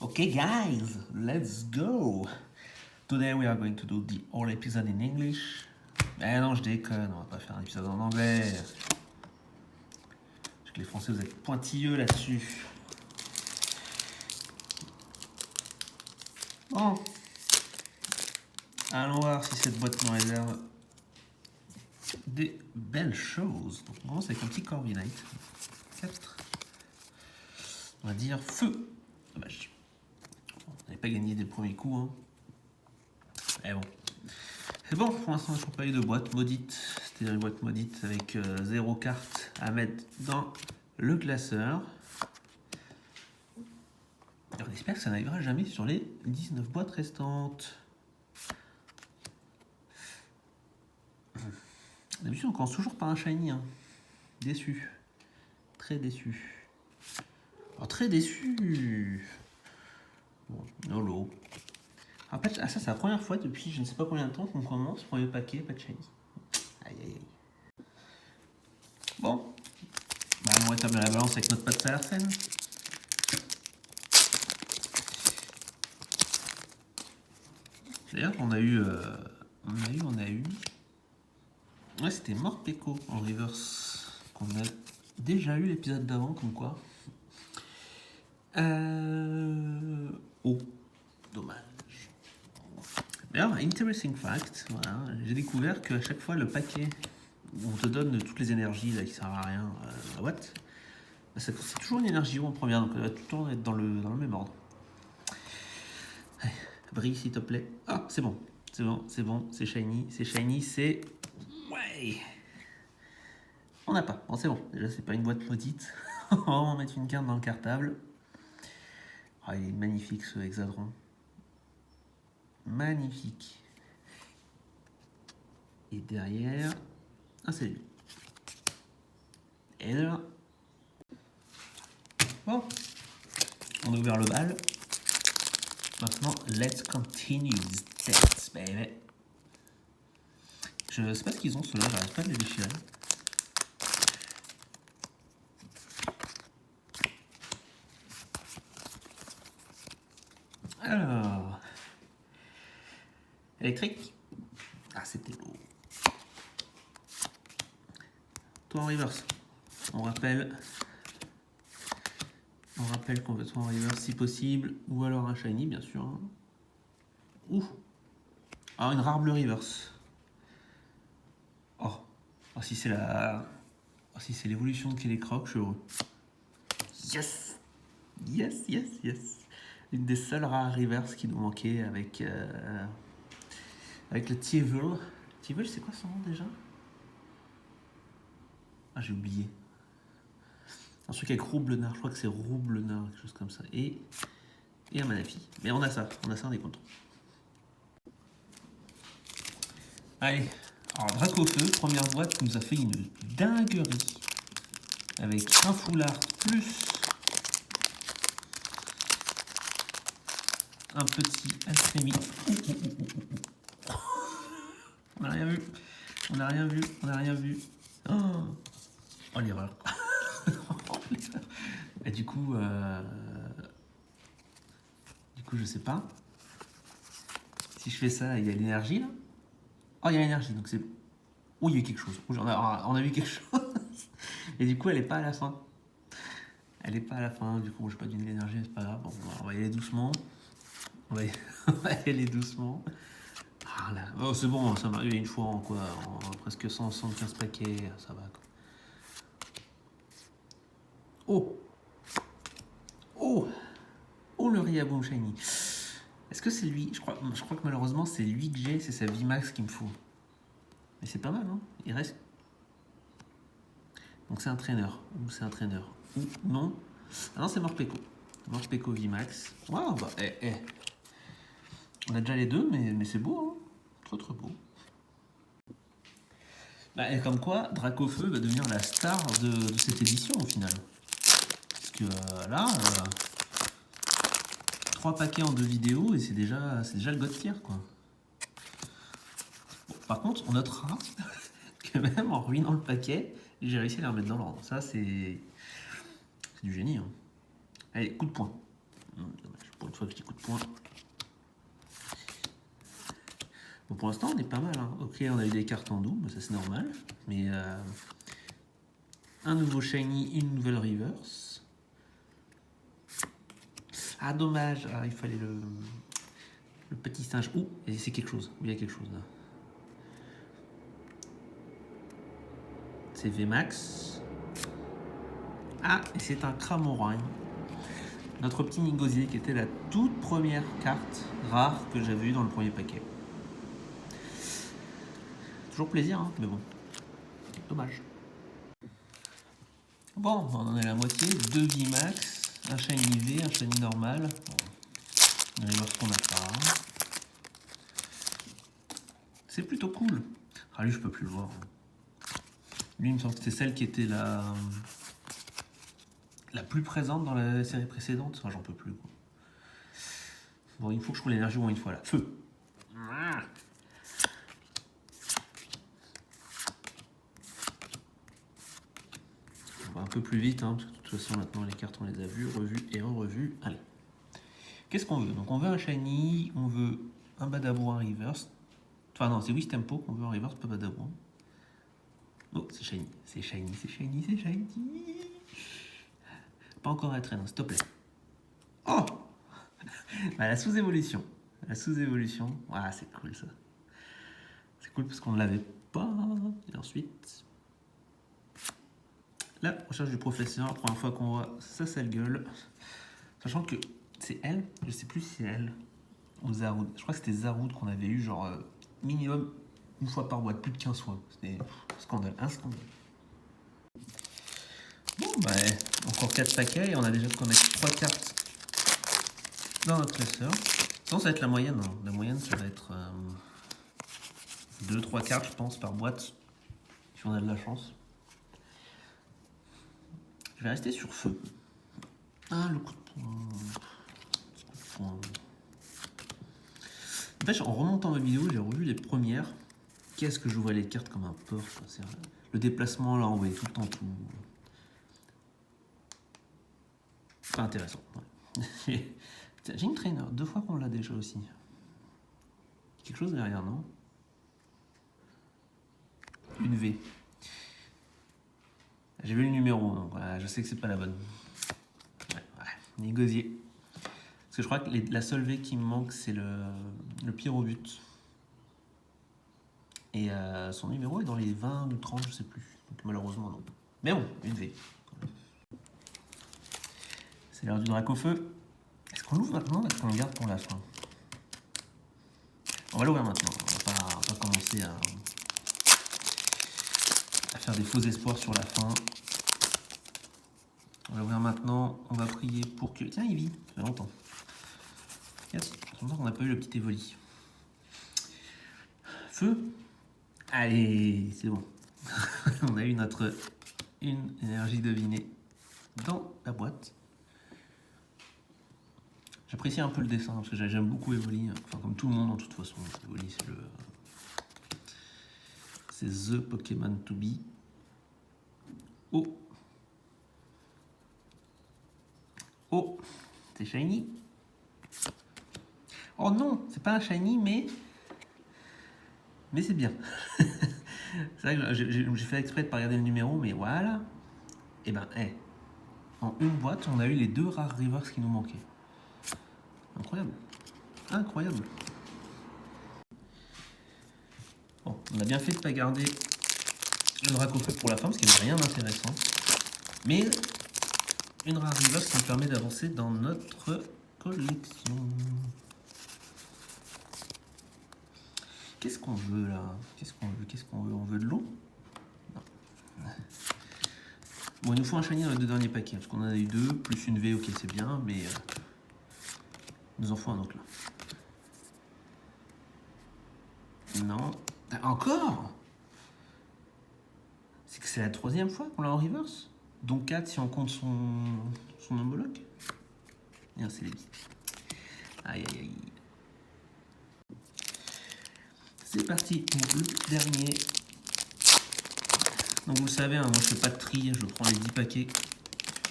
Okay, guys, let's go. Today we are going to do the whole episode in English. Eh non, je déconne, on va pas faire un épisode en anglais. Parce que les Français, vous êtes pointilleux là-dessus. Bon. Allons voir si cette boîte nous réserve des belles choses. Donc, on commence avec un petit Corviknight. 4. On va dire feu. Dommage. On n'avait pas gagné dès le premier coup. Hein. Mais bon. C'est bon, pour l'instant, je n'ai pas eu de boîte maudite. C'est-à-dire une boîte maudite avec 0 carte à mettre dans le classeur. Et on espère que ça n'arrivera jamais sur les 19 boîtes restantes. D'habitude, on commence toujours par un shiny. Hein. Déçu. Très déçu. Oh, très déçu. Bon, YOLO. Alors, ça, c'est la première fois depuis je ne sais pas combien de temps qu'on commence. Premier paquet, pas de shiny. Aïe, aïe, aïe. Bon. Bah, on va établir la balance avec notre patte à l'arsène. D'ailleurs, on a eu. Ouais, c'était Morpeko en reverse. Qu'on a déjà eu l'épisode d'avant, comme quoi. Oh, dommage. D'ailleurs, interesting fact, voilà, j'ai découvert qu'à chaque fois, le paquet où on te donne toutes les énergies là, qui ne servent à rien dans la boîte, c'est toujours une énergie en première, donc elle va tout le temps être dans le même ordre. Allez, brille s'il te plaît. Ah, c'est bon, c'est shiny, c'est... Ouais. On n'a pas, bon c'est bon, déjà c'est pas une boîte maudite. On va mettre une carte dans le cartable. Ah, il est magnifique ce hexadron. Magnifique. Et derrière... Ah, c'est lui. Et là... Bon. On a ouvert le bal. Maintenant, let's continue this test, baby. Je sais pas ce qu'ils ont, ceux-là, j'arrête pas de les déchirer. Alors... Électrique. Ah, c'était lourd. Toi en reverse. On rappelle qu'on veut toi en reverse si possible. Ou alors un shiny, bien sûr. Hein. Ouh. Ah, une rare bleu reverse. Oh. Oh, si c'est la... Oh, si c'est l'évolution de Kelly Croc, je suis heureux. Yes. Yes, yes, yes. Une des seules rares reverse qui nous manquait avec... Avec le Tievel. Tievel, c'est quoi son nom déjà? Ah, j'ai oublié. Un truc avec Roublard, je crois que c'est Roublard, quelque chose comme ça. Et un Manafi. Mais on a ça, on est content. Allez, alors Dracofeu, première boîte, nous a fait une dinguerie. Avec un foulard plus un petit Alchemy. On n'a rien vu. Oh l'erreur. Et du coup, je sais pas. Si je fais ça, il y a l'énergie là. Oh, il y a l'énergie, donc c'est... Oh, il y a eu quelque chose. On a vu quelque chose. Et du coup, elle est pas à la fin. Du coup, je n'ai pas donné l'énergie, c'est pas grave. Bon, on va y aller doucement. On va y aller doucement. Ah là. Oh, c'est bon, ça m'est arrivé une fois en presque 175 paquets, ça va quoi. Oh, le Riaboom Shiny. Est-ce que c'est lui? Je crois que malheureusement c'est lui que j'ai, c'est sa VMAX qu'il me faut. Mais c'est pas mal, hein. Il reste. Donc c'est un traîneur. Ou non. Ah non, c'est Morpeko. Morpeko VMAX. Waouh, bah on a déjà les deux, mais c'est beau, hein. Trop beau. Bah, et comme quoi, Dracofeu va devenir la star de cette édition au final. Parce que là, 3 paquets en 2 vidéos et c'est déjà le god tier quoi. Bon, par contre, on notera que même en ruinant le paquet, j'ai réussi à les remettre dans l'ordre. Ça, c'est du génie. Hein. Allez, coup de poing. Dommage. Pour une fois que je dis coup de poing. Bon, pour l'instant, on est pas mal. Hein. Ok, on a eu des cartes en double, ça c'est normal. Mais un nouveau shiny, une nouvelle reverse. Ah, dommage. Ah, il fallait le petit singe. Ouh, c'est quelque chose. Il y a quelque chose là. C'est VMAX. Ah, et c'est un Cramorant. Notre petit Ningosier qui était la toute première carte rare que j'avais eue dans le premier paquet. Toujours plaisir, hein, mais bon. Dommage. Bon, on en est à la moitié. 2 VMAX, un shiny V, un shiny normal. Bon. On va voir ce qu'on n'a pas. C'est plutôt cool. Ah, lui, je peux plus le voir. Lui, il me semble que c'était celle qui était la plus présente dans la série précédente. Enfin, j'en peux plus. Quoi. Bon, il faut que je trouve l'énergie au moins une fois là. Feu. On va un peu plus vite, hein, parce que de toute façon, maintenant, les cartes, on les a vues, revues et revues. Allez. Qu'est-ce qu'on veut? Donc, on veut un shiny, on veut un Badabour, un reverse. Enfin, non, c'est Wistempo qu'on veut en reverse, pas Badabour. Oh, c'est shiny, c'est shiny, c'est shiny, c'est shiny. Pas encore à traîner, s'il te plaît. Oh bah, la sous-évolution. La sous-évolution. Ah, c'est cool ça. C'est cool parce qu'on ne l'avait pas. Et ensuite, la recherche du professeur. Première fois qu'on voit sa sale gueule. Sachant que c'est elle, je sais plus si c'est elle ou Zaroud. Je crois que c'était Zaroud qu'on avait eu genre minimum une fois par boîte, plus de 15 fois. C'était scandale, un scandale. Bon, bah, encore 4 paquets et on a déjà connecté 3 cartes dans notre classeur. Sinon, ça va être la moyenne. Hein. La moyenne, ça va être 2-3 cartes, je pense, par boîte, si on a de la chance. Je vais rester sur feu. Ah, le coup de poing. En fait, en remontant ma vidéo, j'ai revu les premières. Qu'est-ce que je vois les cartes comme un porc. Le déplacement, là, on voyait tout le temps tout. Pas intéressant. Ouais. J'ai une trainer, 2 fois qu'on l'a déjà aussi. Quelque chose derrière, non? Une V. J'ai vu le numéro, donc voilà, je sais que c'est pas la bonne. Ouais, Négosier. Parce que je crois que la seule V qui me manque, c'est le pire au but. Et son numéro est dans les 20 ou 30, je sais plus. Donc malheureusement, non. Mais bon, une V. C'est l'heure du Dracofeu. Est-ce qu'on l'ouvre maintenant ou est-ce qu'on le garde pour la fin? On va l'ouvrir maintenant. On va pas commencer à faire des faux espoirs sur la fin. On va l'ouvrir maintenant. On va prier pour que... Tiens, il vit. Ça fait longtemps. Yes. Ça fait longtemps qu'on n'a pas eu le petit évoli. Feu. Allez, c'est bon. On a eu une énergie devinée dans la boîte. J'apprécie un peu le dessin parce que j'aime beaucoup Evoli. Enfin, comme tout le monde, de toute façon. Evoli, c'est The Pokémon to be. Oh. Oh. C'est shiny. Oh non, c'est pas un shiny, mais c'est bien. C'est vrai que j'ai fait exprès de pas regarder le numéro, mais voilà. Et ben, en une boîte, on a eu les 2 rares reverse qui nous manquaient. Incroyable. Incroyable. Bon, on a bien fait de pas garder le Dracofeu pour la fin, parce qu'il n'y avait rien d'intéressant. Mais une rare reverse qui nous permet d'avancer dans notre collection. Qu'est-ce qu'on veut là? Qu'est-ce qu'on veut? On veut de l'eau? Non. Bon, il nous faut un shiny dans les 2 derniers paquets, parce qu'on en a eu 2, plus une V, ok, c'est bien, mais il nous en faut un autre là. Non. Encore? C'est que c'est la 3e fois qu'on l'a en reverse? Donc 4 si on compte son homologue. Et c'est les 10. Aïe aïe aïe. C'est parti pour le dernier. Donc vous le savez, hein, moi je fais pas de tri, je prends les 10 paquets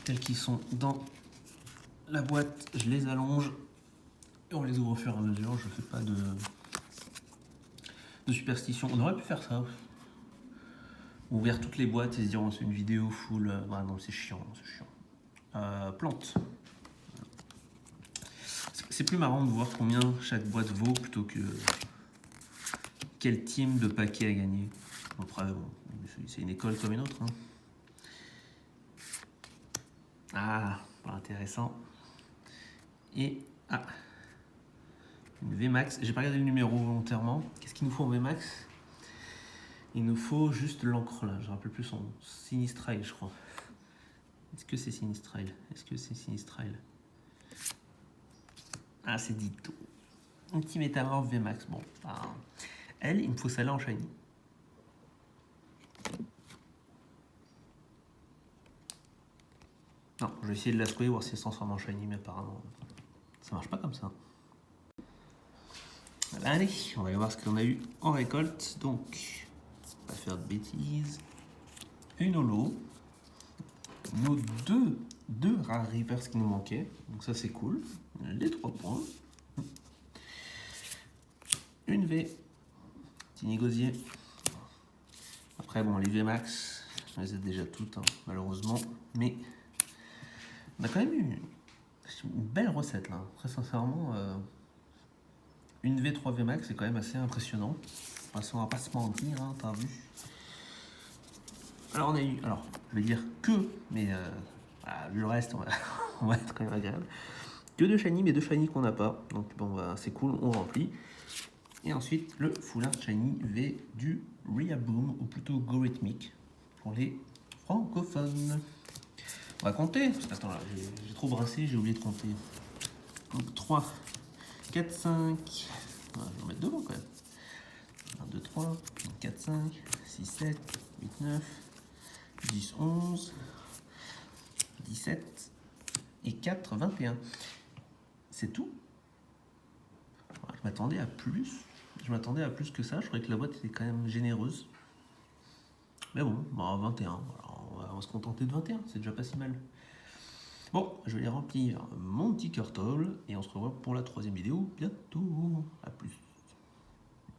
tels qu'ils sont dans la boîte, je les allonge on les ouvre au fur et à mesure, je fais pas de superstition. On aurait pu faire ça. Ouvrir toutes les boîtes et se dire c'est une vidéo full. Ah non, c'est chiant, c'est chiant. Plante. C'est plus marrant de voir combien chaque boîte vaut plutôt que quel team de paquets à gagner. Après, bon, c'est une école comme une autre. Hein. Ah, pas intéressant. Et une VMAX. J'ai pas regardé le numéro volontairement. Qu'est-ce qu'il nous faut en VMAX? Il nous faut juste l'encre là. Je ne rappelle plus son Sinistrail, je crois. Est-ce que c'est Sinistrail? Ah, c'est Ditto. Un petit métamorphe VMAX. Bon, elle, il me faut celle-là en shiny. Non, je vais essayer de la secouer, voir si elle se transforme en shiny, mais apparemment, ça marche pas comme ça. Allez, on va aller voir ce qu'on a eu en récolte. Donc, pas faire de bêtises. Une holo. Nos deux rares reverse qui nous manquaient. Donc ça, c'est cool. Les 3 points. Une V. Petit gosier. Après, bon, les VMAX, je les ai déjà toutes, hein, malheureusement. Mais on a quand même eu une belle recette là. Très sincèrement, une V3 VMAX, c'est quand même assez impressionnant. On va pas se mentir, hein, t'as vu. Alors on a eu, je vais dire que, mais le reste, on va être quand même agréable. Que de shiny, mais 2 shiny qu'on n'a pas. Donc bon, c'est cool, on remplit. Et ensuite, le foulard shiny V du Riaboom, ou plutôt Gorhythmic, pour les francophones. On va compter. Attends, là, j'ai trop brassé, j'ai oublié de compter. Donc 3, 4, 5. Je vais en mettre devant quand même. 1, 2, 3, 4, 5, 6, 7, 8, 9, 10, 11, 17 et 4, 21. C'est tout. Je m'attendais à plus. Je m'attendais à plus que ça. Je croyais que la boîte était quand même généreuse. Mais bon, 21. Voilà, on va se contenter de 21. C'est déjà pas si mal. Bon, je vais aller remplir mon petit Curtle et on se revoit pour la 3e vidéo bientôt. A plus.